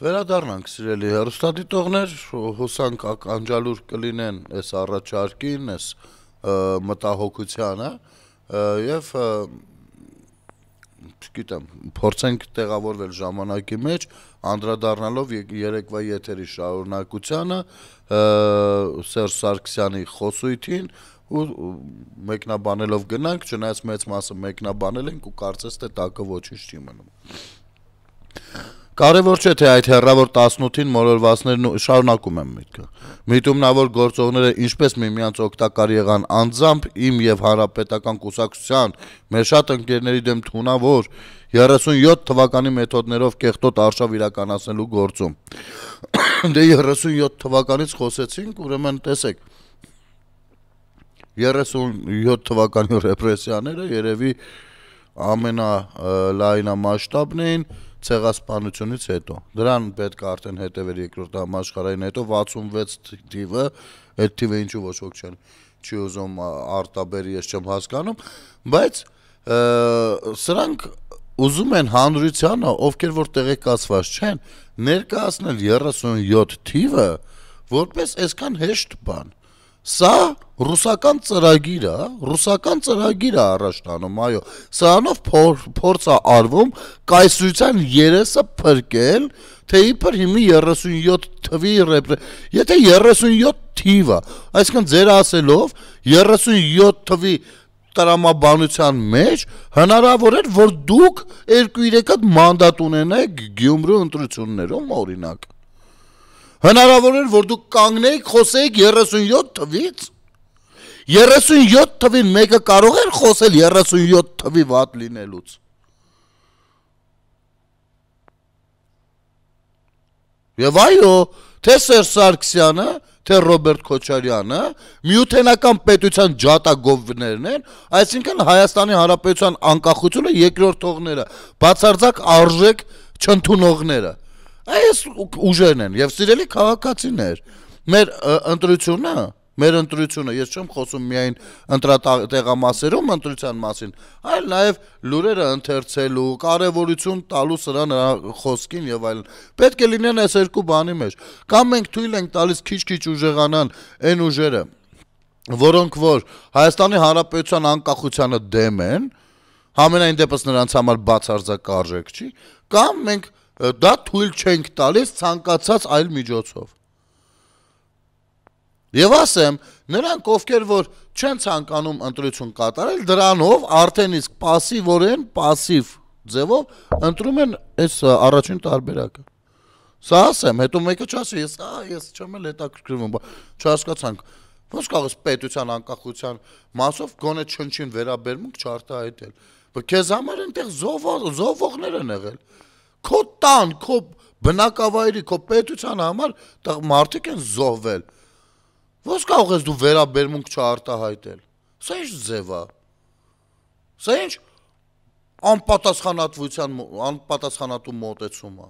Վերադառնանք սիրելի հեռուստադիտողներ, հուսանք անջալուր կլինեն այս առաջարկին, այս մտահոգությանը եւ չգիտեմ, փորձենք տեղավորվել ժամանակի մեջ, անդրադառնալով երեկվա եթերի շարունակությանը Սերժ Սարգսյանի խոսույթին ու մեկնաբանելով գնանք, չնայած մեծ մասը մեկնաբանել ենք ու կարծես թե տակը ոչինչ չի մնում։ Կարևոր չէ, թե այդ հեռավոր 18-ին մոլորվածներն շարունակում եմ միտքը։ Միտումնավոր գործողները ինչպես միմյանց օգտակար եղան անձամբ իմ եւ հանրապետական կուսակցության մեր շատ ընկերների դեմ թունավոր 37 թվականի մեթոդներով կեղտոտ արշավ իրականացնելու գործում։ Դե 37 թվականից խոսեցինք, ուրեմն տեսեք 37 թվականի ռեպրեսիաները երևի ամենալայնամասշտաբն էին ցեղասպանությունից հետո։ Դրան պետք է արդեն հետևեր երկրորդ համաշխարհային հետո 66 թիվը, այդ թիվը ինչու ոչ ոք չի ուզում արտաբերի, ես չեմ հասկանում, բայց սրանք ուզում են հանրությանը, ովքեր որ տեղեկացված չեն, ներկայացնել 37 թիվը որպես այսքան հեշտ բան։ Սա ռուսական ծրագիր է առաջ տանում, այո, սրանով փորձ է արվում կայսրության երեսը փրկել, թե իբր հիմի 37 թվի եթե 37 թիվը, այսինքն ձեր ասելով 37 թվի տրամաբանության մեջ հնարավոր էր, որ դուք 2-3 հատ մանդատ ունենաք Գյումրու ընտրություններում օրինակ։ Հնարավոր էր, որ դուք կանգնեիք, խոսեիք 37 թվից։ 37 թվին մեկը կարող էր խոսել 37 թվի վատ լինելուց։ Եվ այո, թե Սերժ Սարգսյանը, թե Ռոբերտ Քոչարյանը միութենական պետության ջատագովներն են, այսինքն Հայաստանի Հանրապետության անկախությունը երկրորդողները, բացարձակ արժեք չընդունողները։ Այս ուժերն են եւ սիրելի քաղաքացիներ, մեր ընտրությունը, ես չեմ խոսում միայն ընտրատեղամասերում ընտրության մասին, այլ նաեւ լուրերը ընթերցելու, կարեւորություն տալու սրա խոսքին եւ այլն։ Պետք է լինեն այս երկու բանի մեջ։ Կամ մենք թույլ ենք տալիս քիչ-քիչ ուժեղանան այն ուժերը, որոնք որ Հայաստանի Հանրապետության անկախությանը դեմ են, համենայն դեպս նրանց համար բացարձակ արժեք չի, կամ մենք դա թույլ չենք տալիս ցանկացած այլ միջոցով։ Եվ ասեմ, նրանք ովքեր որ չեն ցանկանում ընտրություն կատարել, դրանով արդեն իսկ պասիվ ձևով ընտրում են այս առաջին տարբերակը։ Սա ասեմ, հետո մեկը չասի, ես չեմ էլ հետաքրքրվում, չհասկացանք, ոնց կարող ես պետության անկախության մասով գոնե չնչին վերաբերմունք չարտահայտել։ Բայց քեզ համար այնտեղ զոհվողներ են եղել։ Քո տան, քո բնակավայրի, քո պետության համար մարդիկ են զոհվել։ Ոնց կարող ես դու վերաբերմունք չարտահայտել։ Սա ինչ ձև է։ Սա ինչ անպատասխանատու մոտեցում է։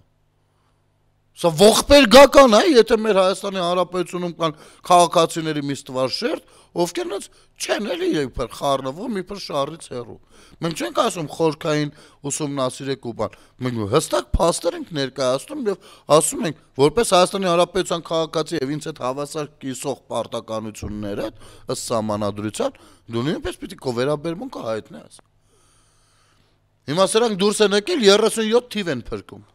Սա ողբերգական է, եթե մեր Հայաստանի Հանրապետությունում կան քաղաքացիների մի ստվար շերտ, ովքեր նրանց չեն էլի իբր խառնվում, իբր շարից հեռու։ Մենք չենք ասում խորքային ուսումնասիրեք ու բան։ Մենք հստակ փաստեր ենք ներկայացնում եւ ասում ենք, որպես Հայաստանի Հանրապետության քաղաքացի եւ ինձ հետ հավասար կիսող պարտականությունները ըստ սահմանադրության, դու նույնպես պիտի քո վերաբերմունքը հայտնես։ Հիմա սրանք դուրս են եկել 37 թիվ են փրկում։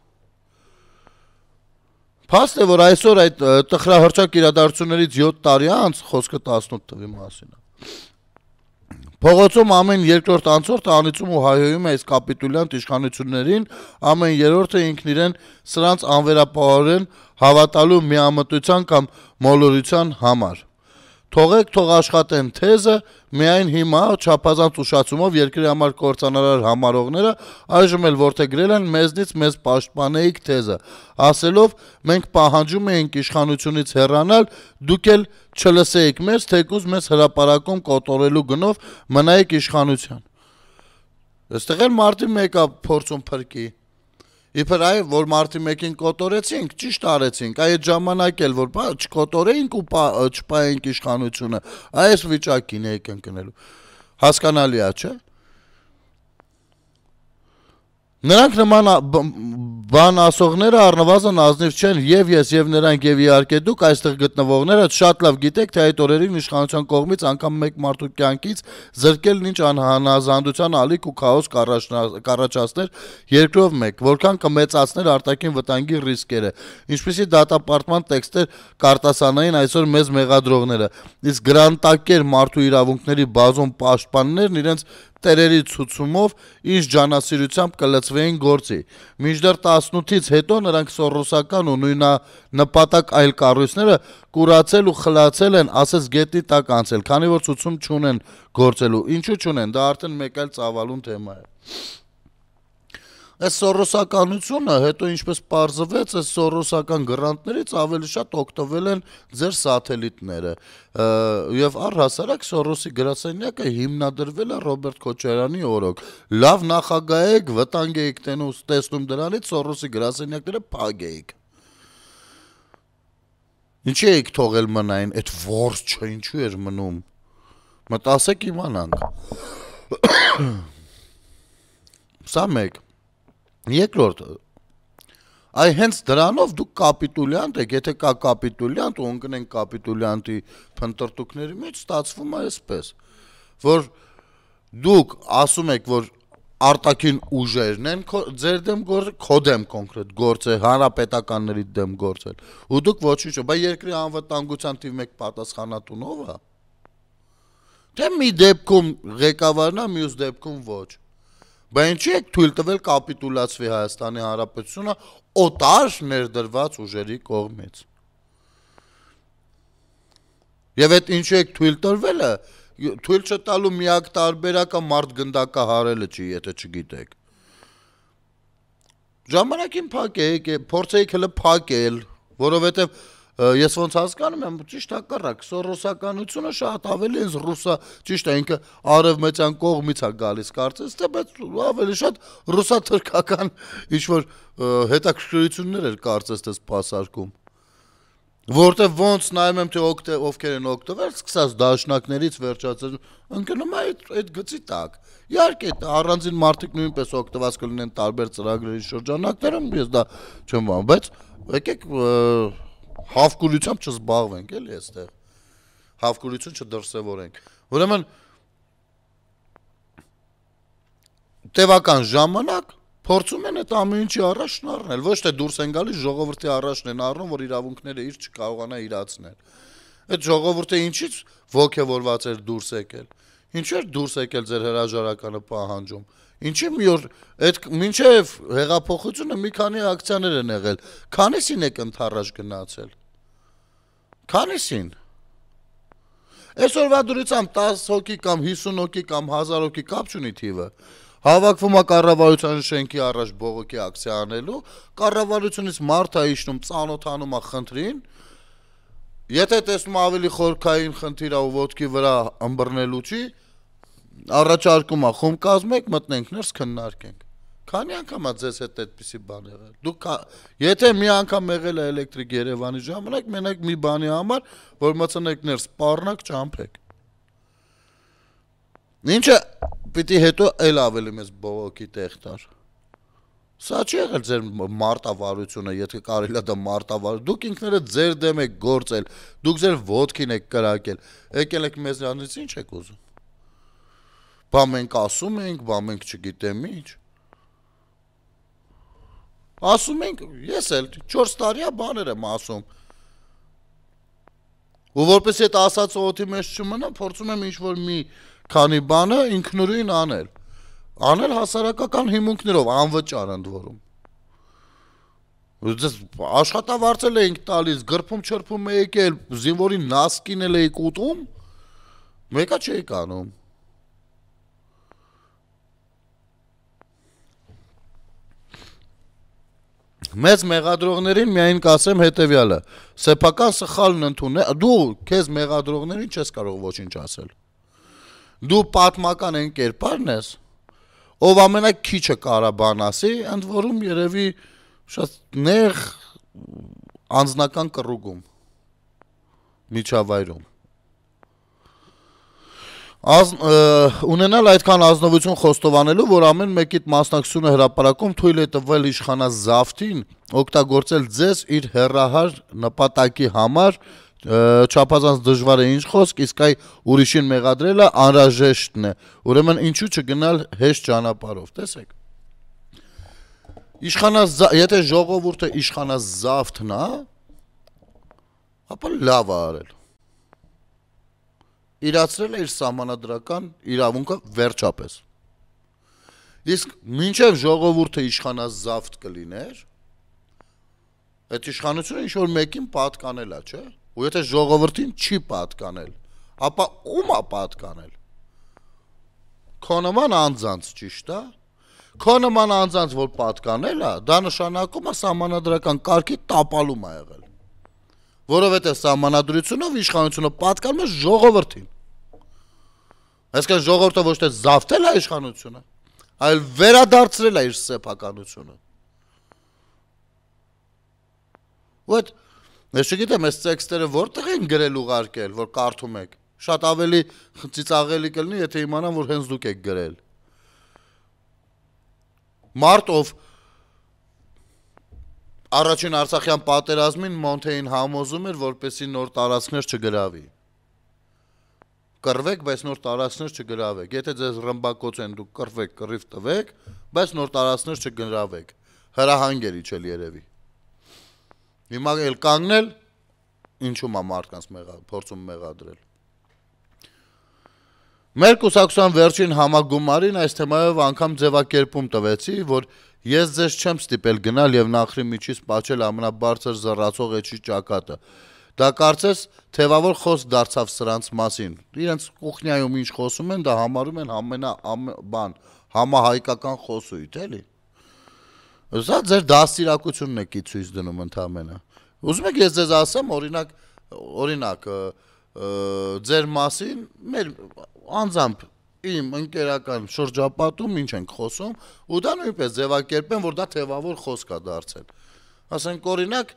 Փաստ է, որ այսօր այդ տխրահռչակ իրադարձություններից 7 տարի անց խոսքը 18 թվի մասին է։ Փողոցում ամեն երկրորդ անցորդը անիծում ու հայհոյում է այս կապիտուլյանտ իշխանություններին, ամեն երրորդը ինքն իրեն սրանց անվերապահորեն հավատալու միամտության կամ մոլորության համար։ Թողեք թող աշխատեն թեզը, միայն հիմա չափազանց ուշացումով երկրի համար կործանարար համարողները այժմ էլ որդեգրել են մեզնից մեզ պաշտպանեիք թեզը, ասելով մենք պահանջում էինք իշխանությունից հեռանալ, դուք էլ չլսեիք մեզ, թեկուզ մեզ հրապարակում կոտորելու գնով մնայիք իշխանության։ Այստեղ էլ մարտի 1-ը փորձում փրկի։ Իբր այ որ մարտի 1-ին կոտորեցինք, ճիշտ արեցինք, այդ ժամանակ էլ որ չկոտորեինք ու չպայենք իշխանությունը, այս վիճակին էինք ընկնելու։ Հասկանալի է, չէ՞։ Նրանք նման բան ասողները առնվազն ազնիվ չեն եւ ես եւ նրանք եւ իհարկե դուք այստեղ գտնվողները շատ լավ գիտեք թե այդ օրերին իշխանության կողմից անգամ մեկ մարդու կյանքից զրկելն ինչ անհանազանդության ալիք ու քաոս կառաջացներ երկրով մեկ, որքան կմեծացներ արտաքին վտանգի ռիսկերը, ինչպիսի դատապարտման տեքստեր կարտասանային այսօր մեզ մեղադրողները, իսկ գրանտակեր մարդու իրավունքների բազում պաշտպաններն իրենց տերերի ցուցումով ինչ ջանասիրությամբ կլծվեին գործի։ Մինչդեռ 18-ից հետո նրանք սորոսական ու նույնանպատակ այլ կառույցները կուրացել ու խլացել են, ասես գետնի տակ անցել, քանի որ ցուցում չունեն գործելու։ Ինչու չունեն, դա արդեն մեկ այլ ծավալուն թեմա է։ Այս սորոսականությունը հետո ինչպես պարզվեց, այս սորոսական գրանտներից ավելի շատ օգտվել են ձեր սաթելիտները եւ առհասարակ Սորոսի գրասենյակը հիմնադրվել է Ռոբերտ Քոչարյանի օրոք։ Լավ նախագահ եք, վտանգ եք տեսնում դրանից Սորոսի գրասենյակները փակ եք։ Ինչի եք թողել մնային, այդ որջը ինչու էր մնում։ Մտածեք իմանանք։ Սա մեկ Երկրորդ, այ հենց դրանով դուք կապիտուլյանտ եք, եթե կա կապիտուլյանտ ու ընկնենք կապիտուլյանտի փնտրտուքների մեջ, ստացվում է այսպես, որ դուք ասում եք, որ արտաքին ուժերն են ձեր դեմ գործել, քո դեմ կոնկրետ գործել, հանրապետականների դեմ գործել, ու դուք ոչինչ, բայց երկրի անվտանգության թիվ 1 պատասխանատուն ով է։ Թե մի դեպքում ղեկավարն է, մյուս դեպքում ոչ։ Բայց ինչի եք թույլ տվել կապիտուլացվի Հայաստանի Հանրապետությունը օտար ներդրված ուժերի կողմից։ Եվ այդ ինչի եք թույլ տրվելը, թույլ չտալու միակ տարբերակը մարդ գնդակը հարելը չի, եթե չգիտեք։ Ժամանակին փակեք, փորձեք հələ փակել, որովհետև ես ոնց հասկանում եմ, ճիշտ հակառակ, սորոսականությունը շատ ավելի ինձ ռուսա, ճիշտ է ինքը արևմտյան կողմից է գալիս կարծես, թե բայց ավելի շատ ռուսա-թուրքական ինչ-որ հետաքրքրություններ էր կարծես թե սպասարկում։ Որտեվ ոնց նայում եմ, թե ովքեր են օգտվել, սկսած դաշնակներից վերջացած, ընկնում է այդ գծի տակ։ Իհարկե, առանձին մարդիկ նույնպես օգտված կլինեն տարբեր ծրագրերի շրջանակներում, ես դա չեմ բան, բայց եկեք հավկուրությամբ չզբաղվենք, էլի այստեղ։ Հավկուրություն չդրսևորենք։ Ուրեմն տևական ժամանակ փորձում են այդ ամեն ինչի առաջն առնել, ոչ թե դուրս են գալիս ժողովրդի առաջն են առնում, որ իրավունքները իր չկարողանա իրացնել։ Այդ ժողովուրդը ինչից ոգևորված էր դուրս եկել։ Ինչու էր դուրս եկել ձեր հրաժարականը պահանջում։ Ինչի մի օր այդ մինչև հեղափոխությունը մի քանի ակցիաներ են եղել։ Քանիսին եք ընդառաջ գնացել։ Քանիսին։ Այսօրվա դրությամբ 10 հոգի կամ 50 հոգի կամ 1000 հոգի կապ չունի թիվը։ Հավաքվում է կառավարության շենքի առաջ բողոքի ակցիա անելու, կառավարությունից մարդ է իջնում, ծանոթանում է խնդրին, եթե տեսնում ավելի խորքային խնդիր է ու ոտքի վրա ըմբռնելու չի, առաջարկում է խումբ կազմեք, մտնենք ներս քննարկենք։ Քանի անգամ է ձեզ հետ այդպիսի բան եղել։ Դուք եթե մի անգամ եղել է էլեկտրիկ Երևանի ժամանակ, մենակ մի բանի համար, որ մցնեք ներս, սպառնակ ճամփեք։ Ինչը պիտի հետո էլ ավելի մեծ բողոքի տեղ տար։ Սա չի եղել ձեր մարտավարությունը, եթե կարելի է դա մարտավար։ Դուք ինքներդ ձեր դեմ եք գործել, դուք ձեր ոտքին եք կրակել։ Եկել եք մեզանից ինչ եք ուզում։ Բա մենք ասում ենք, բա մենք չգիտեմ ինչ։ Ասում ենք, ես էլ 4 տարիա բաներ եմ ասում։ Ու որպես այդ ասած օդի մեջ չմնամ, փորձում եմ ինչ-որ մի քանի բանը ինքնուրույն անել։ Անել հասարակական հիմունքներով, անվճար ընդ որում։ Ձեզ աշխատավարձել էինք տալիս, գրփում չրփում էիք էլ, զինվորի նասկին էլ էիք ուտում, մեկա չէիք անում։ Մեծ մեղադրողներին միայն կասեմ հետևյալը. սեփական սխալն ընդունել, դու քեզ մեղադրողներին չես կարող ոչինչ ասել։ Դու պատմական այն կերպարն ես, ով ամենաքիչը կարա բան ասի, ընդ որում երևի շատ նեղ անձնական կռուգում միջավայրում։ Ունենալ այդքան ազնվություն խոստովանելու, որ ամեն մեկիդ մասնակցությունը հրապարակում թույլ է տվել իշխանազավթին օգտագործել ձեզ իր հեռահար նպատակի համար, չափազանց դժվար է ինչ խոսք, իսկ այ ուրիշին մեղադրելը անհրաժեշտն է, ուրեմն ինչու չգնալ հեշտ ճանապարհով, տեսեք։ Եթե ժողովուրդը իշխանազավթն է, ապա լավ է արել։ Իրացրել է իր սահմանադրական իրավունքը վերջապես։ Իսկ մինչև ժողովուրդը իշխանազավթ կլիներ, այդ իշխանությունը ինչ-որ մեկին պատկանել է, չէ՞։ Ու եթե ժողովրդին չի պատկանել, ապա ում է պատկանել։ Քո նման անձանց, ճիշտ է։ Քո նման անձանց, որ պատկանել է, դա նշանակում է սահմանադրական կարգի տապալում է եղել։ Որովհետև սահմանադրությունով իշխանությունը պատկանում է ժողովրդին։ Այսինքն ժողովուրդը ոչ թե զավթել է իշխանությունը, այլ վերադարձրել է իր սեփականությունը։ Ոդ, ես չգիտեմ, այս տեքստերը որտեղ են գրել ուղարկել, որ կարդում եք։ Շատ ավելի ծիծաղելի կլինի, եթե իմանամ, որ հենց դուք եք գրել։ Մարտով Առաջին Արցախյան պատերազմին Մոնթեին համոզում էր, որպեսզի նոր տարածքներ չգրավի։ Կռվեք, բայց նոր տարածքներ չգրավեք։ Եթե ձեզ ռմբակոց են, դուք կռվեք, կռիվ տվեք, բայց նոր տարածքներ չգրավեք։ Հրահանգ էր իջել երևի։ Հիմա էլ կանգնել, ինչու՞մ է մարդկանց փորձում մեղադրել։ Մեր կուսակցության վերջին համագումարին այս թեմայով անգամ ձևակերպում տվեցի, որ ես ձեզ չեմ ստիպել գնալ եւ նախրի միջից պատճել ամենաբարձր զռացող էջի ճակատը։ Դա կարծես թևավոր խոսք դարձավ սրանց մասին։ Իրենց կուխնյայում ինչ խոսում են, դա համարում են համահայկական խոսույթ, էլի։ Սա ձեր դաստիարակությունն է կից դնում ընդամենը։ Ուզում եք ես ձեզ ասեմ, օրինակ ձեր մասին մեր անձամբ իմ ընկերական շրջապատում ինչ ենք խոսում, ու դա նույնպես ձևակերպեմ, որ դա թևավոր խոսք է դարձել։ Ասենք օրինակ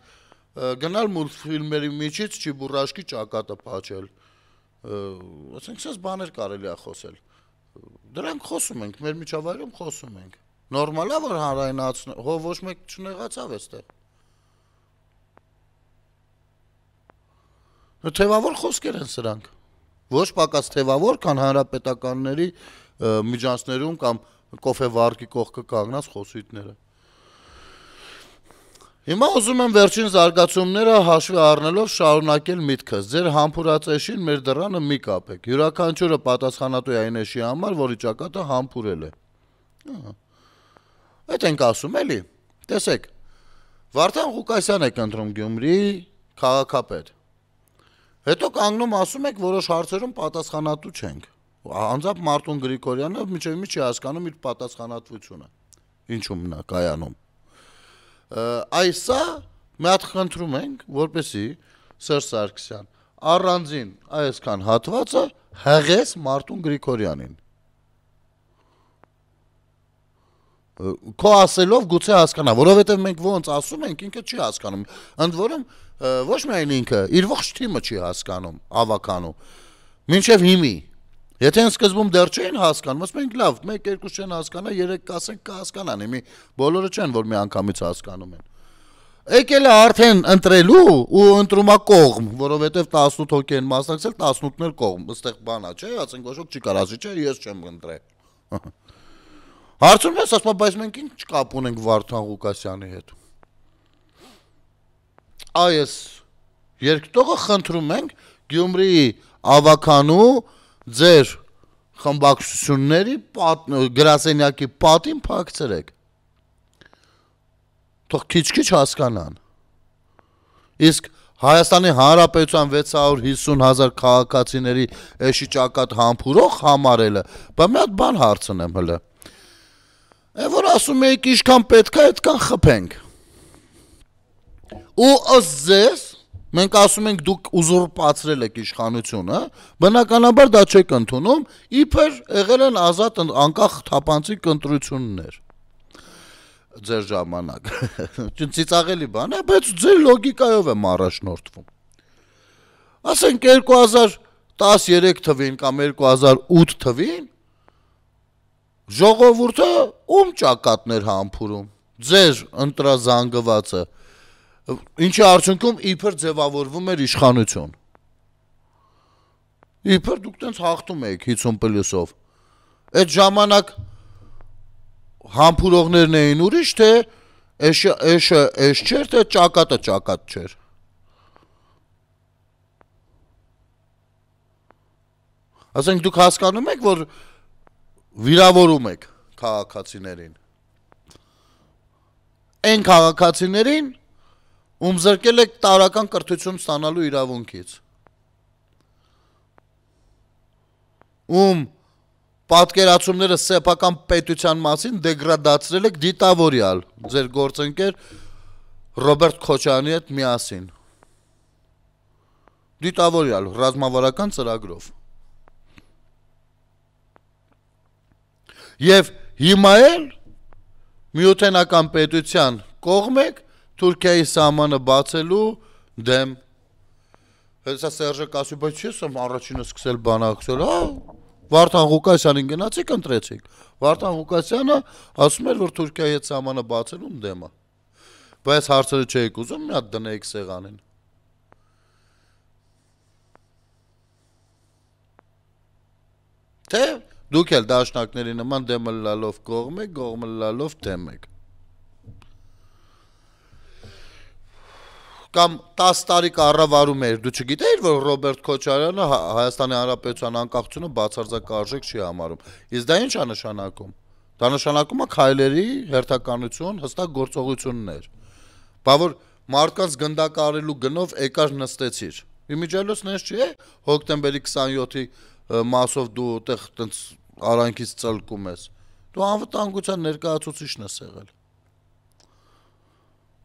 գնալ մուլտֆիլմերի միջից Չիբուրաշկի ճակատը փաչել։ Ասենք sense բաներ կարելի է խոսել։ Դրանք խոսում ենք, մեր միջավայրում խոսում ենք։ Նորմալ է որ հանրայնացնեն, հո ոչ մեկ չնեղացավ այստեղ։ Թևավոր խոսքեր են սրանք։ Ոչ պակաս թևավոր, քան հանրապետականների միջանցներում կամ կոֆե վարկի կողքը կանգնած խոսույթները։ Հիմա ուզում եմ վերջին զարգացումները հաշվի առնելով շարունակել միտքս։ Ձեր համբուրացեշին մեր դռանը մի կապեք։ Յուրաքանչյուրը պատասխանատու է այն էշի համար, որի ճակատը համբուրել է։ Այդ ենք ասում, էլի։ Տեսեք, Վարդան Ղուկասյան եք ընտրում Գյումրիի քաղաքապետ։ Հետո կանգնում ասում եք որոշ հարցերում պատասխանատու չենք։ Անձամբ Մարտուն Գրիգորյանը միջև չի հասկանում իր պատասխանատվությունը։ Ինչու՞մ նա կայանում։ Այսա մի հատ խնդրում ենք, որպեսզի Սերժ Սարգսյան առանձին այսքան հատվածը հղես Մարտուն Գրիգորյանին։ Քո ասելով գուցե հասկանա, որովհետև մենք ոնց ասում ենք, ինքը չի հասկանում։ Ընդ որում ոչ միայն ինքը, իր ողջ թիմը չի հասկանում, ավականում։ Մինչև հիմի։ Եթե են սկզբում դեռ չէին հասկանում, ասում ենք լավ, 1-2 չեն հասկանա, 3 կասենք կհասկանան, հիմի բոլորը չեն, որ մի անգամից հասկանում են։ Եկել է արդեն ընտրելու ու ընտրումակողմ, որովհետև 18 հոգի են մասնակցել, 18-ն էլ կողմ, այստեղ բանա, չէ, ասենք ոչ ոք չի կարող ասի, չէ, ես չեմ ընտրել։ Հարցում ես, ասում բայց մենք ինչ կապ ունենք Վարդան Ղուկասյանի հետ։ Այս երկտողը խնդրում ենք Գյումրիի ավականու ձեր խմբակցությունների գրասենյակի պատին փակցրեք։ Թող քիչ-քիչ հասկանան։ Իսկ Հայաստանի Հանրապետության 650,000 քաղաքացիների էշի ճակատ համբուրող համարելը, բա մի հատ բան հարցնեմ հələ։ Որ ասում եք ինչքան պետք է, այդքան խփենք։ Ու ըստ ձեզ, մենք ասում ենք դուք ուզուրպացրել եք իշխանությունը, բնականաբար դա չեք ընդունում, իբր եղել են ազատ անկախ թափանցիկ ընտրություններ։ Ձեր ժամանակ։ Ծիծաղելի բան է, բայց ձեր լոգիկայով եմ առաջնորդվում։ Ասենք 13 թվին կամ 2008 թվին ժողովուրդը ում ճակատներ համբուրում, ձեր ընտրազանգվածը, ինչի արդյունքում իբր ձևավորվում էր իշխանություն։ Իբր դուք տենց հաղթում եք 50+-ով։ Այդ ժամանակ համբուրողներն էին ուրիշ, թե էշը էշ չէր, թե ճակատը ճակատ չէր։ Ասենք դուք հասկանում եք, որ վիրավորում եք քաղաքացիներին։ Այն քաղաքացիներին, ում զրկել եք տարական կրթություն ստանալու իրավունքից։ Ում պատկերացումները սեփական պետության մասին դեգրադացրել եք դիտավորյալ ձեր գործընկեր Ռոբերտ Քոչարյանի հետ միասին։ Դիտավորյալ ռազմավարական ծրագրով։ Եվ հիմա էլ միութենական պետության կողմ եք Թուրքիայի սահմանը բացելու դեմ։ Հեսա Սերժը կասի, բայց ես եմ առաջինը սկսել բանակցել, հա։ Վարդան Ղուկասյանին գնացիք ընտրեցիք։ Վարդան Ղուկասյանը ասում էր, որ Թուրքիայի հետ սահմանը բացելուն դեմ է։ Բայց հարցերը չէիք ուզում, մի հատ դնեիք սեղանին։ Թե դուք էլ դաշնակների նման դեմը լալով կողմ եք, կողմը լալով դեմ եք։ Կամ 10 տարի կառավարում էր, դու չգիտեիր, որ Ռոբերտ Քոչարյանը Հայաստանի Հանրապետության անկախությունը բացարձակ արժեք չի համարում։ Իսկ դա ինչ է նշանակում։ Դա նշանակում է քայլերի հերթականություն, հստակ գործողություններ։ Բա որ մարդկանց գնդակարելու գնով եկար նստեցիր։ Իմիջիալոց նես չի է հոկտեմբերի 27-ի մասով դու այդտեղ տենց արանքից ծլկում ես։ Դու անվտանգության ներկայացուցիչն ես եղել։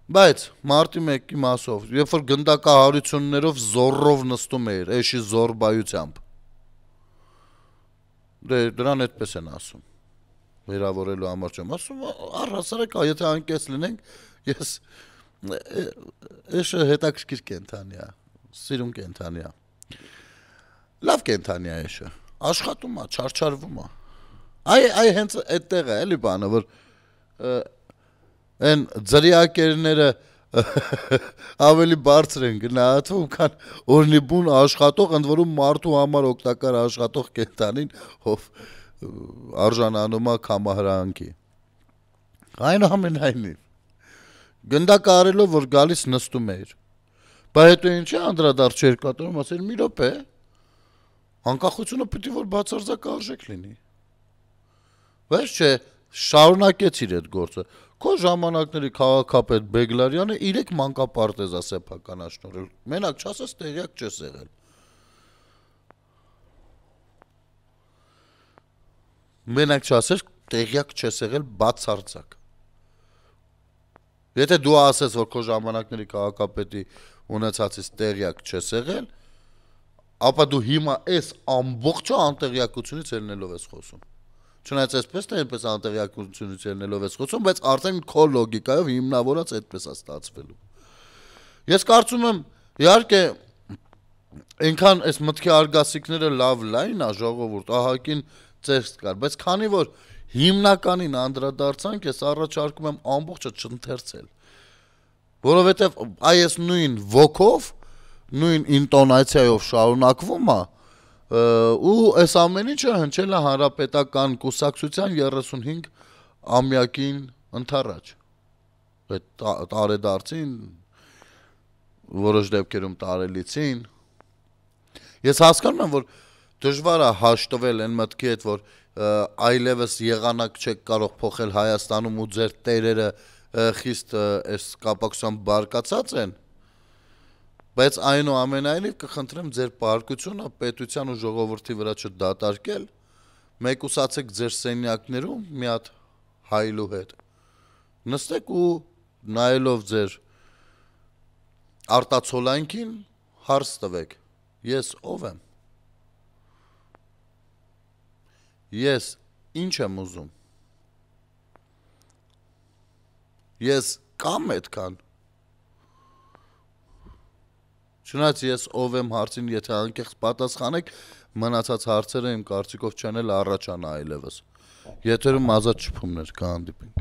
Բայց մարտի 1-ի մասով, երբ որ գնդակահարություններով զորrով նստում էր, էշի զորբայությամբ։ Դե դրան այդպես են ասում։ Վերավորելու համար չեմ ասում, առհասարակ եթե անկես լինենք, ես էշը հետաքրքիր կենթանի է, սիրուն կենթանի է։ Լավ կենթանի է էշը, աշխատում է, չարչարվում է։ Այ հենց այդտեղ է, էլի բանը, որ այն ձրիակերները ավելի բարձր են գնահատվում, քան օրնիբուն աշխատող, ընդ որում մարդու համար օգտակար աշխատող կենթանին, ով արժանանում է կամահրանքի։ Այնուամենայնիվ, գնդակարելով, որ գալիս նստում էր։ Բայց հետո ինչի անդրադարձ չէր կատարում, ասել մի րոպե, անկախությունը պիտի որ բացարձակ արժեք լինի։ Բայց չէ, շարունակեցիր այդ գործը։ Քո ժամանակների քաղաքապետ Բեգլարյանը 3 մանկապարտեզ է սեփականաշնորհել։ Մենակ չասես տեղյակ չես եղել։ Մենակ չասես տեղյակ չես եղել բացարձակ։ Եթե դու ասես, որ քո ժամանակների քաղաքապետի ունեցածից տեղյակ չես եղել, ապա դու հիմա այս ամբողջը անտեղյակությունից ելնելով ես խոսում։ Չնայած այսպես թե այնպես անտեղյակությունից ելնելով ես խոսում, բայց արդեն քո լոգիկայով հիմնավորած այդպես է ստացվելու։ Ես կարծում եմ, իհարկե, այնքան այս մտքի արգասիքները լավ լայն է ժողովուրդ, ահագին ծերս կար, բայց քանի որ հիմնականին անդրադարձանք, ես առաջարկում եմ ամբողջը չընթերցել։ Որովհետև այս նույն ոգով, նույն ինտոնացիայով շարունակվում է, ու այս ամեն ինչը հնչել է հանրապետական կուսակցության 35 ամյակին ընթառաջ։ Այդ տարեդարձին, որոշ դեպքերում տարելիցին։ Ես հասկանում եմ, որ դժվար է հաշտվել այն մտքի հետ, որ այլևս եղանակ չեք կարող փոխել Հայաստանում ու ձեր տերերը խիստ այս կապակցությամբ բարկացած են, բայց այնուամենայնիվ կխնդրեմ ձեր պարկությունը պետության ու ժողովրդի վրա չդատարկել, մեկուսացեք ձեր սենյակներում մի հատ հայլու հետ, նստեք ու նայելով ձեր արտացոլանքին հարց տվեք, ես ով եմ, ես ինչ եմ ուզում, ես կամ այդքան, Չնայած ես ով եմ հարցին, եթե անկեղծ պատասխանեք, մնացած հարցերը իմ կարծիքով չեն էլ առաջանա այլևս։ Եթերում ազատ շփումներ, կհանդիպենք։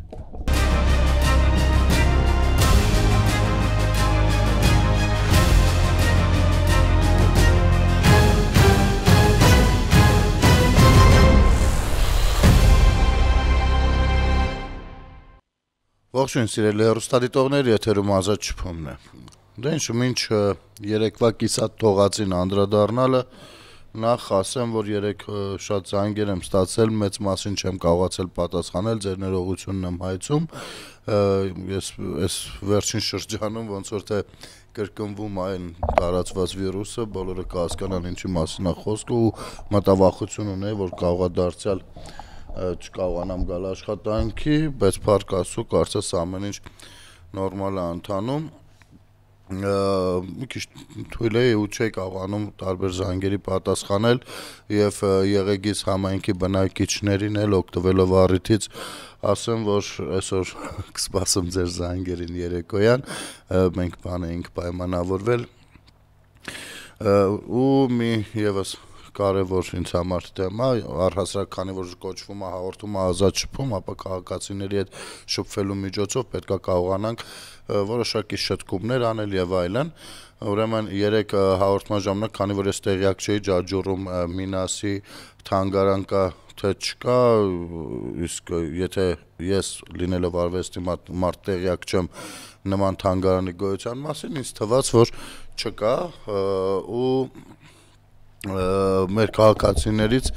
Ողջույն սիրելի հեռուստադիտողներ, եթերում ազատ շփումն է։ Դե ինչ, մինչ երեկվա կիսատ թողածին անդրադառնալը, նախ ասեմ, որ երեք շատ զանգեր եմ ստացել, մեծ մասին չեմ կարողացել պատասխանել, ձեր ներողությունն եմ հայցում։ Ես այս վերջին շրջանում ոնց որ թե կրկնվում այն տարածված վիրուսը, բոլորը կհասկանան ինչի մասին է խոսքը ու մտավախություն ունեի, որ կարող է դարձյալ չկարողանամ գալ աշխատանքի, բայց փառք Աստծո, կարծես ամեն ինչ նորմալ է ընթանում։ Մի քիչ թույլ էի ու չէի կարողանում տարբեր զանգերի պատասխանել եւ եղեգից համայնքի բնակիչներին էլ օգտվելով առիթից ասեմ, որ այսօր կսպասեմ ձեր զանգերին երեկոյան, մենք բան էինք պայմանավորվել ու մի եւս կարևոր ինձ համար թեմա, առհասարակ քանի որ կոչվում է հաղորդումը ազատ շփում, ապա քաղաքացիների հետ շփվելու միջոցով պետք է կարողանանք որոշակի շտկումներ անել եւ այլն։ Ուրեմն երեք հաղորդման ժամանակ, քանի որ ես տեղյակ չէի, Ջաջուրում Մինասի թանգարան կա թե չկա, իսկ եթե ես լինելով արվեստի մարդ տեղյակ չեմ նման թանգարանի գոյության մասին, ինձ թվաց, որ չկա ու մեր քաղաքացիներից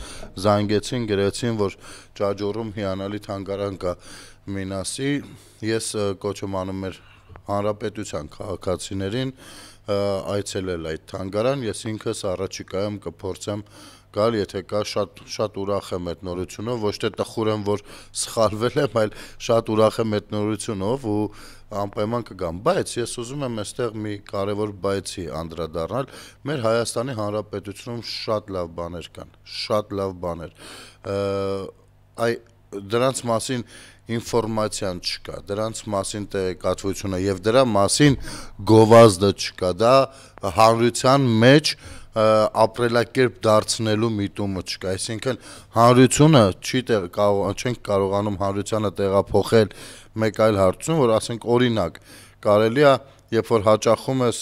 զանգեցին, գրեցին, որ Ջաջուրում հիանալի թանգարան կա Մինասի, ես կոչ եմ անում մեր հանրապետության քաղաքացիներին այցելել այդ թանգարան, ես ինքս առաջիկայում կփորձեմ գալ, եթե կա, շատ ուրախ եմ այդ նորությունով, ոչ թե տխուր եմ, որ սխալվել եմ, այլ շատ ուրախ եմ այդ նորությունով ու անպայման կգամ, բայց ես ուզում եմ այստեղ մի կարևոր բայցի անդրադառնալ, մեր Հայաստանի Հանրապետությունում շատ լավ բաներ կան, շատ լավ բաներ, դրանց մասին ինֆորմացիան չկա, դրանց մասին տեղեկատվությունը եւ դրա մասին գովազդը չկա, դա հանրության մեջ ապրելակերպ դարձնելու միտումը չկա, այսինքն հանրությունը չենք կարողանում հանրությանը տեղափոխել մեկ այլ հարցում, որ ասենք օրինակ կարելի է, երբ որ հաճախում ես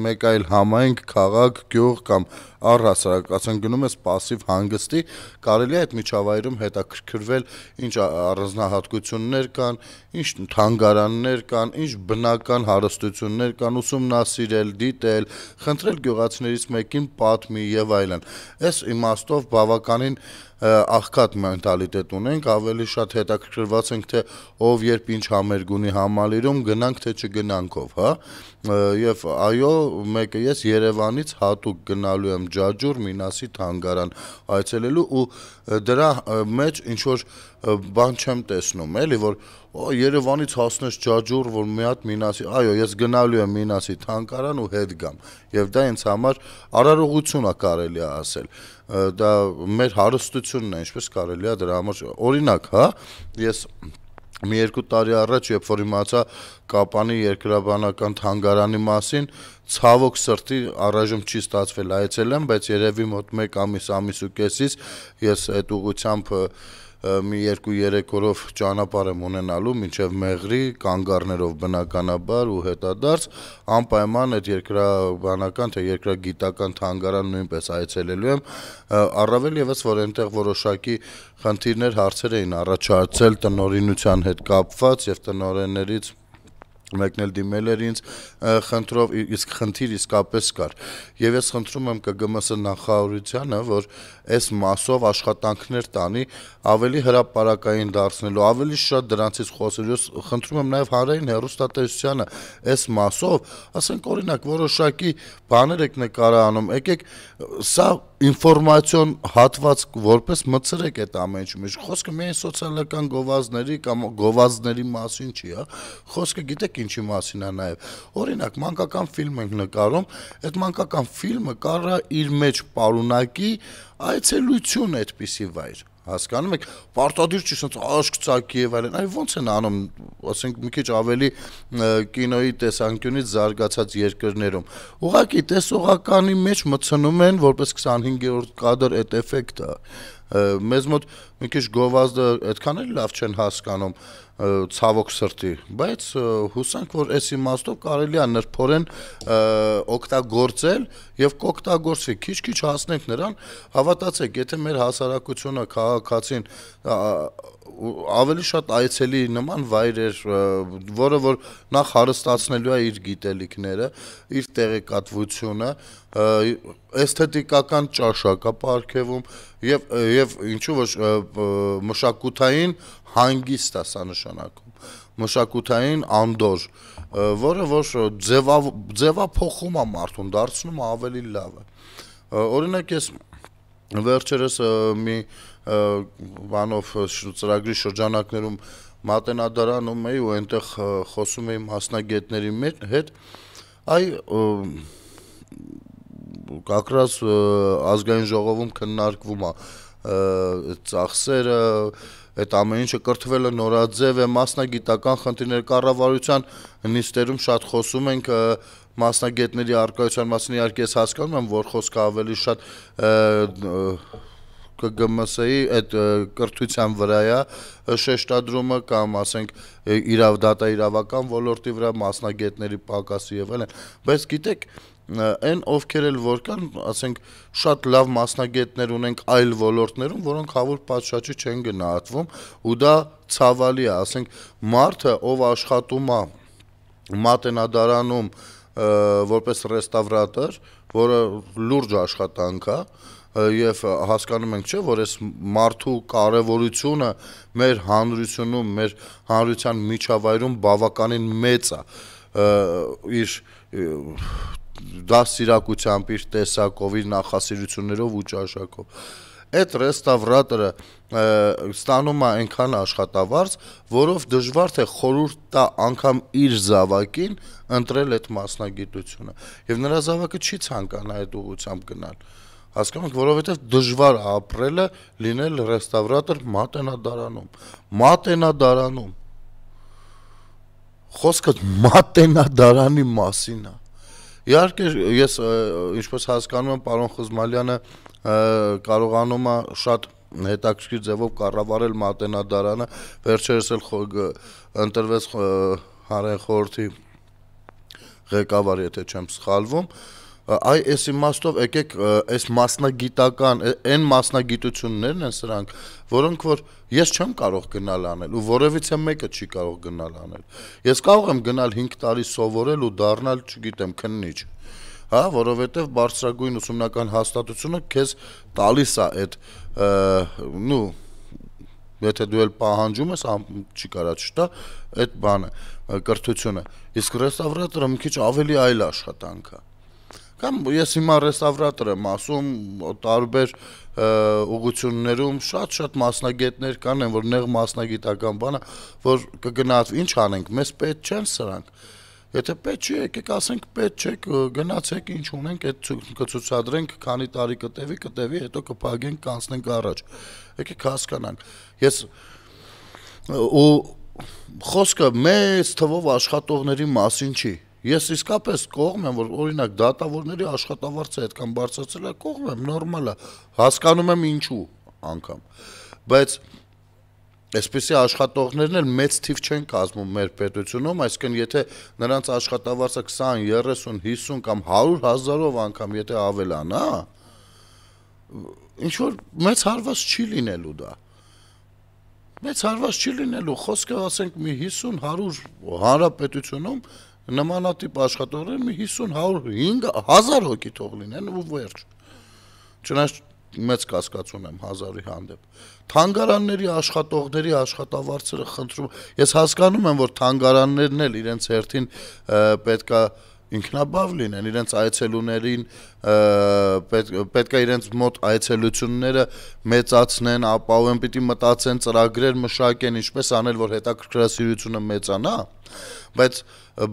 մեկ այլ համայնք, քաղաք, գյուղ կամ առհասարակ, ասենք գնում ես պասիվ հանգստի, կարելի է այդ միջավայրում հետաքրքրվել, ինչ առանձնահատկություններ կան, ինչ թանգարաններ կան, ինչ բնական հարստություններ կան, ուսումնասիրել, դիտել, խնդրել գյուղացիներից մեկին պատմի եւ այլն։ Այս իմաստով բավականին աղքատ մենտալիտետ ունենք, ավելի շատ հետաքրքրված ենք, թե ով երբ ինչ համերգ ունի Համալիրում, գնանք թե չգնանքով, հա, եւ այո, մեկը ես Երևանից հատուկ գնալու եմ Ջաջուր Մինասի թանգարան այցելելու ու դրա մեջ ինչ որ բան չեմ տեսնում, էլի, որ Երևանից հասնես Ջաջուր, որ մի հատ Մինասի, այո, ես գնալու եմ Մինասի թանգարան ու հետ գամ, եւ դա ինձ համար արարողություն է կարելի է ասել, դա մեր հարստությունն է, ինչպես կարելի է դրա համար, օրինակ, հա, ես մի 2 տարի առաջ, երբ որ իմացա Կապանի երկրաբանական թանգարանի մասին, ցավոք սրտի առայժմ չի ստացվել այցելեմ, բայց երևի մոտ 1 ամիս ու կեսից ես այդ ուղղությամբ մի 2-3 օրով ճանապարհ եմ ունենալու մինչև Մեղրի, կանգառներով բնականաբար ու հետադարձ, անպայման այդ երկրաբանական թե երկրագիտական թանգարան նույնպես այցելելու եմ, առավել եւս որ այնտեղ որոշակի խնդիրներ, հարցեր էին առաջացել տնօրինության հետ կապված եւ տնօրեններից մեկն էլ դիմել էր ինձ խնդրով, իսկ խնդիր իսկապես կար եւ ես խնդրում եմ ԿԳՄՍ նախարարությանը, որ այս մասով աշխատանքներ տանի, ավելի հրապարակային դարձնելու, ավելի շատ դրանցից խոսելու, խնդրում եմ նաեւ հանրային հեռուստատեսությանը այս մասով, ասենք օրինակ որոշակի բաներ եք նկարանում, եկեք սա ինֆորմացիոն հատված որպես մցրեք այդ ամեն ինչը մեջ, խոսքը միայն սոցիալական գովազդների կամ գովազդների մասին չի, հա, խոսքը գիտեք ինչի մասին է նաեւ, օրինակ մանկական ֆիլմ ենք նկարում, այդ մանկական ֆիլմը կարա իր մեջ պարունակի այցելություն այդպիսի վայր, հասկանում եք, պարտադիր չի ասած աշկ ծակի եւ այլն, այ ո՞նց են անում, ասենք մի քիչ ավելի կինոյի տեսանկյունից զարգացած երկրներում։ Ուղղակի տեսողականի մեջ մտցնում են որպես 25-րդ կադր այդ էֆեկտը։ Մեզ մոտ մի քիչ գովազդը այդքան էլ լավ չեն հասկանում ցավոք սրտի, բայց հուսանք, որ այս իմաստով կարելի է նրբորեն օգտագործել եւ կօգտագործվի, քիչ-քիչ հասնենք նրան, հավատացեք, եթե մեր հասարակությունը քաղաքացին ավելի շատ այցելի նման վայրեր, որը որ նախ հարստացնելու է իր գիտելիքները, իր տեղեկատվությունը, էսթետիկական ճաշակ է պարգևում եւ ինչու ոչ մշակութային հանգիստ է սա նշանակում, մշակութային անդոր, որը որ ձևափոխում է մարդուն, դարձնում է ավելի լավը։ Օրինակ ես վերջերս մի բանով ծրագրի շրջանակներում մատենադարանում էի ու այնտեղ խոսում էի մասնագետների հետ, այ как раз ազգային ժողովում քննարկվում է ծախսերը, այդ ամեն ինչը կրթվելը նորաձև է, մասնագիտական խնդիրներ, կառավարության նիստերում շատ խոսում ենք մասնագետների առկայության մասին, իհարկե ես հասկանում եմ, որ խոսքը ավելի շատ ԿԳՄՍ-ի այդ կրթության վրա է շեշտադրումը կամ ասենք իրավական ոլորտի վրա մասնագետների պակասի եւ այլն, բայց գիտեք այն ովքեր էլ որ կան, ասենք շատ լավ մասնագետներ ունենք այլ ոլորտներում, որոնք հավուր պատշաճի չեն գնահատվում ու դա ցավալի է, ասենք մարդը, ով աշխատում է մատենադարանում որպես ռեստավրատոր, որը լուրջ աշխատանք է եւ հասկանում ենք, չէ, որ այս մարդու կարեւորությունը մեր հանրությունում, մեր հանրության միջավայրում բավականին մեծ է, իր դասիրակությամբ, իր տեսակով, իր նախասիրություններով ու ճաշակով։ Այդ ռեստավրատորը ստանում է այնքան աշխատավարձ, որով դժվար թե խորհուրդ տա անգամ իր զավակին ընտրել այդ մասնագիտությունը։ Եվ նրա զավակը չի ցանկանա այդ ուղղությամբ գնալ։ Հասկանում եք, որովհետև դժվար է ապրելը լինել ռեստավրատոր մատենադարանում։ Խոսքը մատենադարանի մասին է։ Իհարկե ես ինչպես հասկանում եմ, պարոն Խզմալյանը կարողանում է շատ հետաքրքիր ձևով կառավարել մատենադարանը, վերջերս էլ ընտրվեց հանրային խորհրդի ղեկավար, եթե չեմ սխալվում, այ այս իմաստով եկեք այս մասնագիտական այն մասնագիտություններն են սրանք, որոնք որ ես չեմ կարող գնալ անել ու որևիցե մեկը չի կարող գնալ անել։ Ես կարող եմ գնալ 5 տարի սովորել ու դառնալ, չգիտեմ, քննիչ, հա, որովհետև բարձրագույն ուսումնական հաստատությունը քեզ տալիս է այդ եթե դու էլ պահանջում ես, չի կարա չտա, այդ բանը, կրթությունը։ Իսկ ռեստավրատորը մի քիչ ավելի այլ աշխատանք է։ Կամ ես հիմա ռեստավրատոր եմ ասում, տարբեր ուղղություններում շատ մասնագետներ կան, որ նեղ մասնագիտական բանը, որ կգնահատվի, ինչ անենք, մեզ պետք չեն սրանք։ Եթե պետք չի, եկեք ասենք պետք չեք, գնացեք, ինչ ունենք, այդ կցուցադրենք, քանի տարի կտևի, հետո կփակենք, կանցնենք առաջ։ Եկեք հասկանանք։ Ես ու խոսքը մեծ թվով աշխատողների մասին չի։ Ես իսկապես կողմ եմ, որ օրինակ դատավորների աշխատավարձը այդքան բարձրացել է, կողմ եմ, նորմալ է, հասկանում եմ ինչու անգամ, բայց այսպիսի աշխատողներն էլ մեծ թիվ չեն կազմում մեր պետությունում, այսինքն եթե նրանց աշխատավարձը 20, 30, 50 կամ 100,000-ով անգամ եթե ավելանա, ինչ-որ մեծ հարված չի լինելու դա, մեծ հարված չի լինելու, խոսքը ասենք մի 50-100 հանրապետությունում նմանատիպ աշխատողներ մի 50-100-5,000 հոգի թող լինեն ու վերջ, չնայած մեծ կասկած ունեմ 1000-ի հանդեպ, թանգարանների աշխատողների աշխատավարձերը խնդրում, ես հասկանում եմ, որ թանգարաններն էլ իրենց հերթին պետքա ինքնաբավ լինեն, իրենց այցելուներին պետք է իրենց մոտ այցելությունները մեծացնեն, ապահովեն, պիտի մտածեն, ծրագրեր մշակեն, ինչպես անել, որ հետաքրքրասիրությունը մեծանա, բայց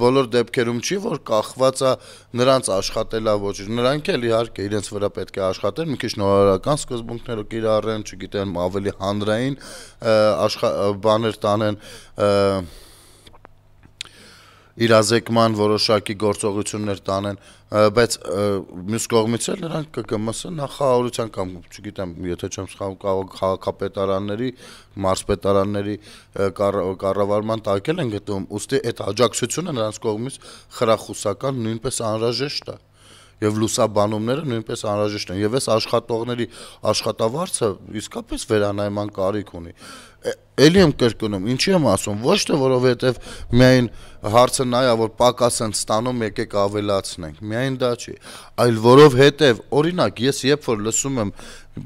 բոլոր դեպքերում չի, որ կախված է նրանց աշխատելավոճը, նրանք էլ իհարկե իրենց վրա պետք է աշխատեն, մի քիչ նորարարական սկզբունքները կիրառեն, չգիտեմ, ավելի հանրային բաներ տանեն, իրազեկման որոշակի գործողություններ տանեն, բայց մյուս կողմից էլ նրանք ԿԿՄՍ նախարարության կամ, չգիտեմ, եթե չեմ սխալվում, քաղաքապետարանների, մարզպետարանների կառավարման տակ են գտնվում, ուստի այդ աջակցությունը նրանց կողմից խրախուսական նույնպես անհրաժեշտ է։ Եվ լուսաբանումները նույնպես անհրաժեշտ են, եւ այս աշխատողների աշխատավարձը իսկապես վերանայման կարիք ունի։ Էլի եմ կրկնում, ինչի եմ ասում, ոչ թե որովհետեւ միայն հարցը նա է, որ պակաս են ստանում, եկեք ավելացնենք, միայն դա չի, այլ որովհետեւ, օրինակ, ես երբ որ լսում եմ,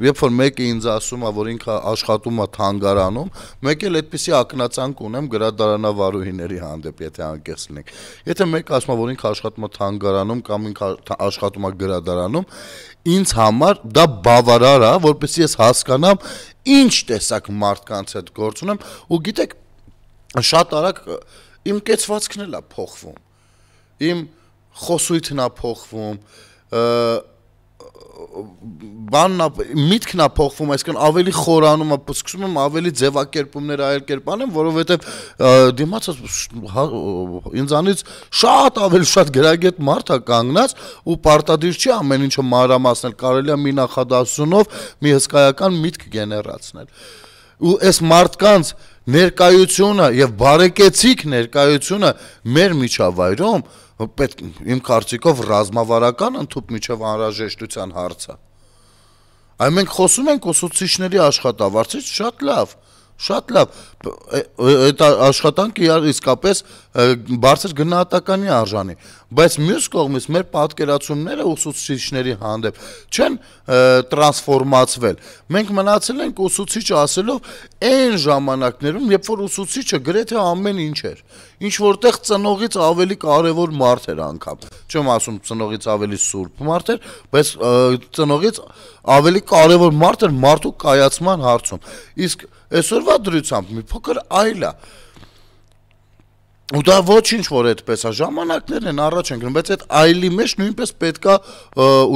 երբ որ մեկը ինձ ասում է, որ ինքը աշխատում է թանգարանում, մեկ էլ այդպիսի ակնածանք ունեմ գրադարանավարուհիների հանդեպ, եթե անկեղծ լինենք։ Եթե մեկը ասում է, որ ինքը աշխատում է թանգարանում կամ ինքը աշխատում է գրադարանում, ինձ համար դա բավարար է, որպեսզի ես հասկանամ ինչ տեսակ մարդկանց հետ գործ ունեմ, ու գիտեք, շատ արագ իմ կեցվածքն էլ է փոխվում, իմ խոսույթն է փոխվում, միտքն է փոխվում, այսինքն ավելի խորանում է, սկսում եմ ավելի ձևակերպումներ այլ կերպ անեմ, որովհետև դիմացը ինձանից շատ ավելի շատ գրագետ մարդ է կանգնած ու պարտադիր չի ամեն ինչը մանրամասնել, կարելի է մի նախադասությունով մի հսկայական միտք գեներացնել։ Ու այս մարդկանց ներկայությունը եւ բարեկեցիկ ներկայությունը մեր միջավայրում պետք իմ կարծիքով ռազմավարական ընդհանուր միջև անհրաժեշտության հարց է։ Այ մենք խոսում ենք ուսուցիչների աշխատավարձից, շատ լավ, այդ աշխատանքը իսկապես բարձր գնահատականի արժանի, բայց մյուս կողմից մեր պատկերացումները ուսուցիչների հանդեպ չեն տրանսֆորմացվել։ Մենք մնացել ենք ուսուցիչը ասելով այն ժամանակներում, երբ որ ուսուցիչը գրեթե ամեն ինչ էր, ինչ որտեղ ծնողից ավելի կարևոր մարդ էր անգամ։ Չեմ ասում ծնողից ավելի սուրբ մարդ էր, բայց ծնողից ավելի կարևոր մարդ էր մարդու կայացման հարցում։ Իսկ այսօրվա դրությամբ մի փոքր այլ է։ Ու դա ոչինչ որ այդպես է, ժամանակներն են առաջ են գնում, բայց այդ այլի մեջ նույնպես պետքա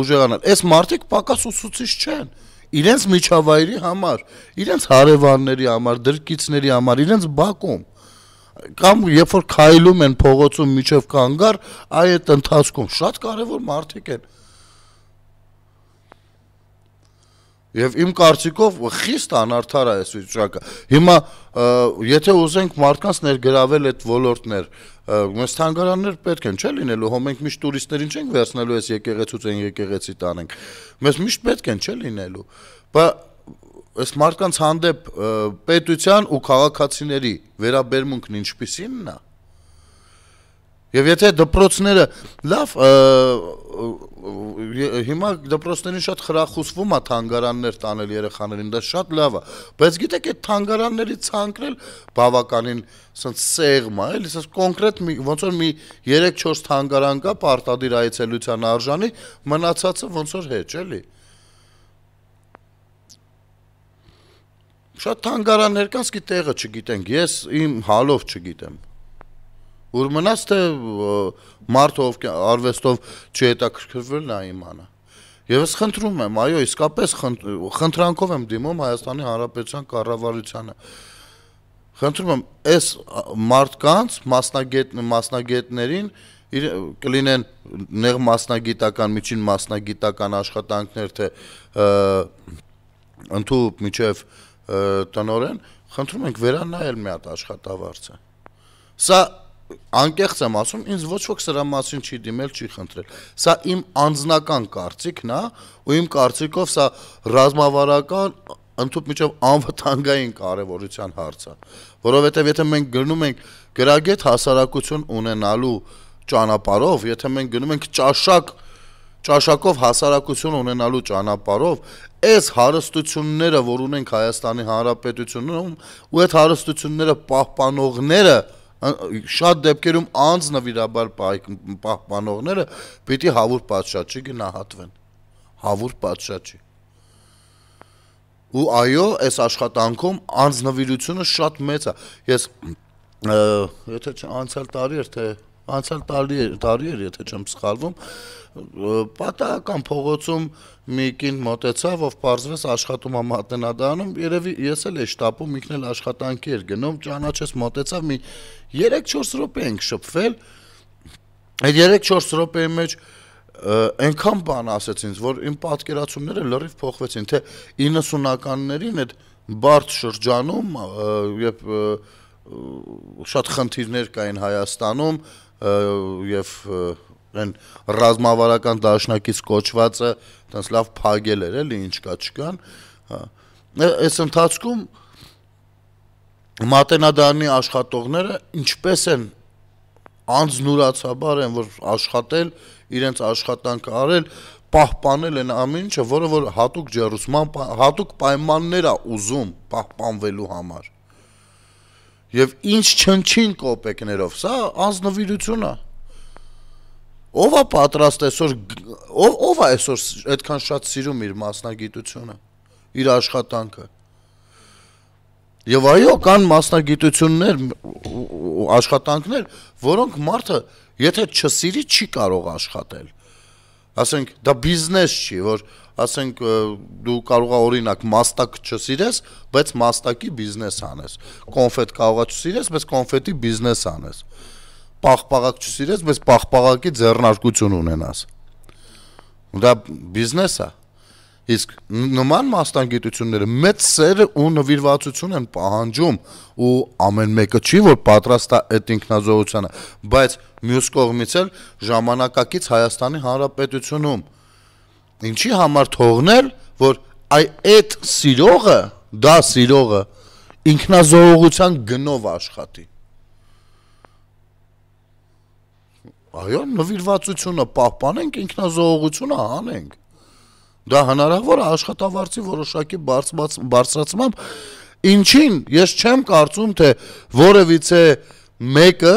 ուժեղանալ։ Այս մարդիկ պակաս ուսուցիչ չեն։ Իրենց միջավայրի համար, իրենց հարևանների համար, դրկիցների համար, իրենց բակում կամ երբ որ քայլում են փողոցում միջև կանգար, այդ ընթացքում շատ կարևոր մարդիկ են։ Եվ իմ կարծիքով խիստ անարդար է այս վիճակը։ Հիմա եթե ուզենք մարդկանց ներգրավել այդ ոլորտներ, մեզ թանգարաններ պետք են, չէ՞ լինելու, հո մենք միշտ տուրիստերին չենք վերցնելու, այս եկեղեցուց են եկեղեցի տանենք։ Մեզ միշտ պետք են, չէ՞ լինելու։ Բայց այս մարդկանց հանդեպ պետության ու քաղաքացիների վերաբերմունքն ինչպիսին է։ Եվ եթե դպրոցները լավ հիմա դպրոցներին շատ խրախուսվում է թանգարաններ տանել երեխաներին, դա շատ լավ է, բայց գիտեք այդ թանգարանների ցանկն էլ բավականին ասած սեղմ է, էլի, ասած կոնկրետ ոնց որ մի 3-4 թանգարան կա պարտադիր այցելության արժանի, մնացածը ոնց որ հեչ, էլի։ Շատ թանգարաններ կան, սկի տեղը չգիտենք, ես իմ հալով չգիտեմ։ Որ մնաց թե մարդը ով արվեստով չհետաքրքրվել նա իմանա։ Եվ ես խնդրում եմ, այո, իսկապես խնդրանքով եմ դիմում Հայաստանի Հանրապետության կառավարությանը։ Խնդրում եմ, այս մարդկանց մասնագետներին կլինեն նեղ մասնագիտական, միջին մասնագիտական աշխատանքներ, թե ընդհանուր միջև տնօրեն, խնդրում ենք վերանայել մի հատ աշխատավարձը։ Սա անկեղծ եմ ասում, ինձ ոչ ոք սրա մասին չի դիմել, չի խնդրել։ Սա իմ անձնական կարծիքն է, ու իմ կարծիքով սա ռազմավարական ընդհանուր միջև անվտանգային կարևորության հարց է, որովհետև եթե մենք գնում ենք գրագետ հասարակություն ունենալու ճանապարհով, եթե մենք գնում ենք ճաշակով հասարակություն ունենալու ճանապարհով, այս հարստությունները, որ ունենք Հայաստանի Հանրապետությունում, ու այդ հարստությունները պահպանողները Շատ դեպքերում անձնվիրաբար պահպանողները պիտի հավուր պատշաճի գնահատվեն, հավուր պատշաճի։ Ու այո, այս աշխատանքում անձնվիրությունը շատ մեծ է։ Ես եթե անցյալ տարի էր, եթե չեմ սխալվում, պատահական փողոցում մի կին մոտեցավ, ով պարզվեց աշխատում է մատենադարանում, երևի ես էլ էի շտապում, ինքն էլ աշխատանքի էր գնում, ճանաչեց, մոտեցավ, մի 3-4 րոպե ենք շփվել։ Այդ 3-4 րոպեի մեջ այնքան բան ասեց ինձ, որ իմ պատկերացումները լրիվ փոխվեցին, թե 90-ականներին այդ բարդ շրջանում, երբ շատ խնդիրներ կային Հայաստանում, եւ այն ռազմավարական դաշնակից կոչվածը տես լավ փագել էր, էլի ինչ կա չկան, այս ընթացքում մատենադարանի աշխատողները ինչպես են անձնուրացաբար են, որ աշխատել, իրենց աշխատանքը արել, պահպանել են ամեն ինչը, որը որ հատուկ ջեռուցման, հատուկ պայմաններ է ուզում պահպանվելու համար։ Եվ ինչ չնչին կոպեկներով, սա անձնվիրություն է։ Ով է պատրաստ այսօր, ով է այսօր այդքան շատ սիրում իր մասնագիտությունը, իր աշխատանքը։ Եվ այո, կան մասնագիտություններ, աշխատանքներ, որոնք մարդը, եթե չսիրի, չի կարող աշխատել։ Ասենք, դա բիզնես չի, որ ասենք դու կարող ես օրինակ մաստակ չսիրես, բայց մաստակի բիզնես անես։ Կոնֆետ կարող ես չսիրես, բայց կոնֆետի բիզնես անես։ Պաղպաղակ չսիրես, բայց պաղպաղակի ձեռնարկություն ունենաս։ Դա բիզնես է։ Իսկ նման մասնագիտությունները մեծ սեր ու նվիրվածություն են պահանջում ու ամեն մեկը չի, որ պատրաստ է այդ ինքնազոհությանը, բայց մյուս կողմից էլ ժամանակակից Հայաստանի Հանրապետությունում ինչի համար թողնել, որ այդ սիրողը ինքնազոհության գնով աշխատի։ Այո, նվիրվածությունը պահպանենք, ինքնազոհությունը հանենք։ Դա հնարավոր է աշխատավարձի որոշակի բարձրացմամբ, ինչին ես չեմ կարծում, թե որևիցե մեկը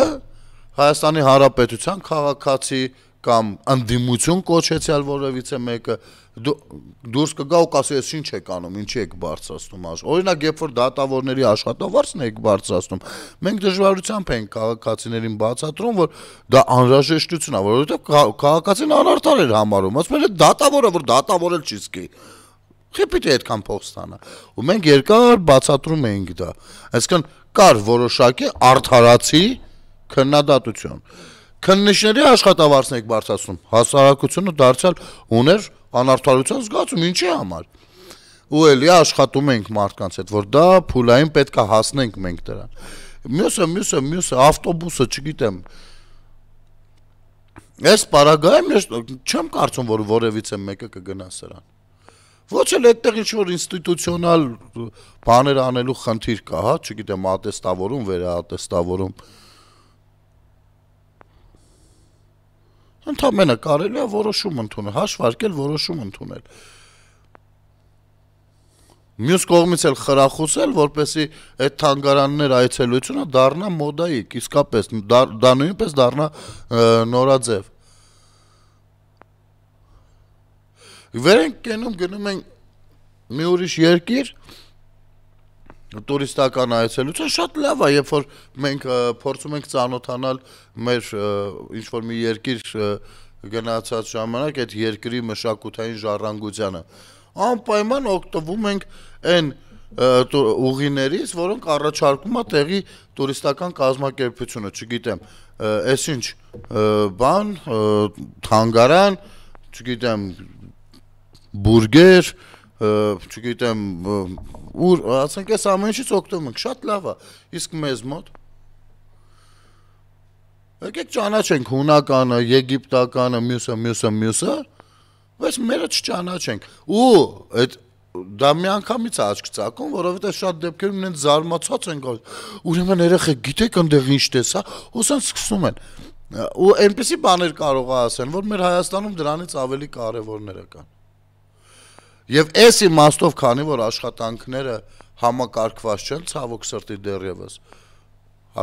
Հայաստանի Հանրապետության քաղաքացի կամ ընդդիմություն կոչեցյալ որևիցե մեկը դուրս կգա ու կասի, ես ինչ եք անում, ինչի եք բարձրացնում։ Օրինակ, երբ որ դատավորների աշխատավարձն եք բարձրացնում, մենք դժվարությամբ ենք քաղաքացիներին բացատրում, որ դա անհրաժեշտություն է, որովհետև քաղաքացին անարդար էր համարում, ասում էր դատավորը, որ դատավորել չի սկի։ Թե պիտի այդքան փող ստանա։ Ու մենք երկար բացատրում էինք դա։ Այսինքն կար որոշակի արդարացի քննադատություն։ Քննիչների աշխատավարձն եք բարձրացնում, հասարակությունը դարձյալ ուներ անարդարության զգացում, ինչի համար։ Ու էլի աշխատում ենք մարդկանց հետ, որ դա փուլային պետք է հասնենք մենք դրան։ Մյուսը, ավտոբուսը, չգիտեմ։ Այս պարագայում ես չեմ կարծում, որ որևիցե մեկը կգնա սրան։ Ոչ էլ այդտեղ ինչ-որ ինստիտուցիոնալ բաներ անելու խնդիր կա, հա, չգիտեմ, ատեստավորում, վերաատեստավորում։ Ընդամենը կարելի է որոշում ընդունել, հաշվարկել, որոշում ընդունել։ Մյուս կողմից էլ խրախուսել, որպեսզի այդ թանգարաններ այցելությունը դառնա մոդայիկ, իսկապես դա նույնպես դառնա նորաձև։ Վեր ենք կենում, գնում ենք մի ուրիշ երկիր, տուրիստական այցելություն, շատ լավ է, երբ որ մենք փորձում ենք ծանոթանալ մեր ինչ-որ մի երկիր գնացած ժամանակ այդ երկրի մշակութային ժառանգությանը, անպայման օգտվում ենք այն ուղիներից, որոնք առաջարկում է տեղի տուրիստական կազմակերպությունը, չգիտեմ, այսինչ բան, թանգարան, չգիտեմ, բուրգեր, չգիտեմ, ուր, ասենք այս ամեն ինչից օգտվում ենք, շատ լավ է, իսկ մեզ մոտ եկեք ճանաչենք հունականը, եգիպտականը, մյուսը, բայց մերը չճանաչենք, ու դա մի անգամից է աչք ծակում, որովհետև շատ դեպքերում նենց զարմացած են գալիս, ուրեմն երեխեք գիտեք ընդեղ ինչ տեսա, ոսան սկսում են, ու այնպիսի բաներ կարող է ասեն, որ մեր Հայաստանում դրանից ավելի կարևորները կան։ Եվ այս իմաստով, քանի որ աշխատանքները համակարգված չեն, ցավոք սրտի դեռևս,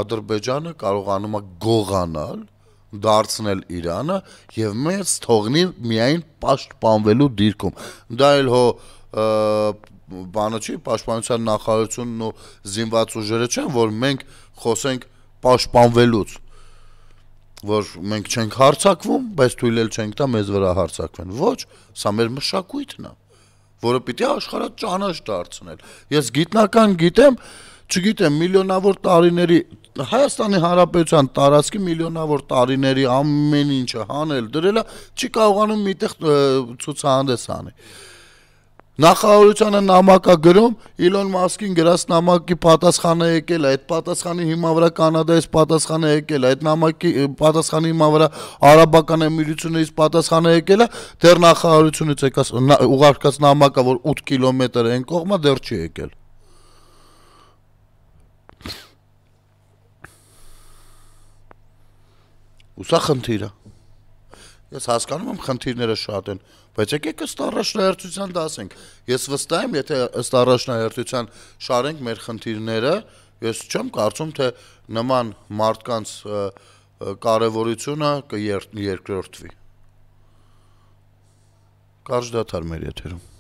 Ադրբեջանը կարողանում է գողանալ, դարձնել Իրանը եւ մեզ թողնի միայն պաշտպանվելու դիրքում։ Դա էլ բանը չի, պաշտպանության նախարարությունն ու զինված ուժերը չեն, որ մենք խոսենք պաշտպանվելուց, որ մենք չենք հարձակվում, բայց թույլ էլ չենք տա մեզ վրա հարձակվեն։ Ոչ, սա մեր մշակույթն է, որը պիտի աշխարհը ճանաչ դարձնել։ Ես գիտնական գիտեմ, չգիտեմ, միլիոնավոր տարիների Հայաստանի Հանրապետության տարածքի միլիոնավոր տարիների ամեն ինչը հանել դրելա, չի կարողանում միտեղ ցուցահանդես անի։ Նախարարությանը նամակ է գրում, Իլոն Մասկին գրած նամակի պատասխանը եկել է, այդ պատասխանի հիման վրա Կանադայից պատասխանը եկել է, այդ նամակի պատասխանի հիման վրա Արաբական Էմիրություններից պատասխանը եկել է, դեռ նախարարությունից եկած ուղարկած նամակը, որ 8 կիլոմետր են կողմը, դեռ չի եկել։ Ու սա խնդիր է։ Ես հասկանում եմ խնդիրները շատ են, բայց եկեք ըստ առաջնահերթության դասենք։ Ես վստահ եմ, եթե ըստ առաջնահերթության շարենք մեր խնդիրները, ես չեմ կարծում, թե նման մարդկանց կարևորությունը կերկրորդվի։ Կարճ դադար մեր եթերում։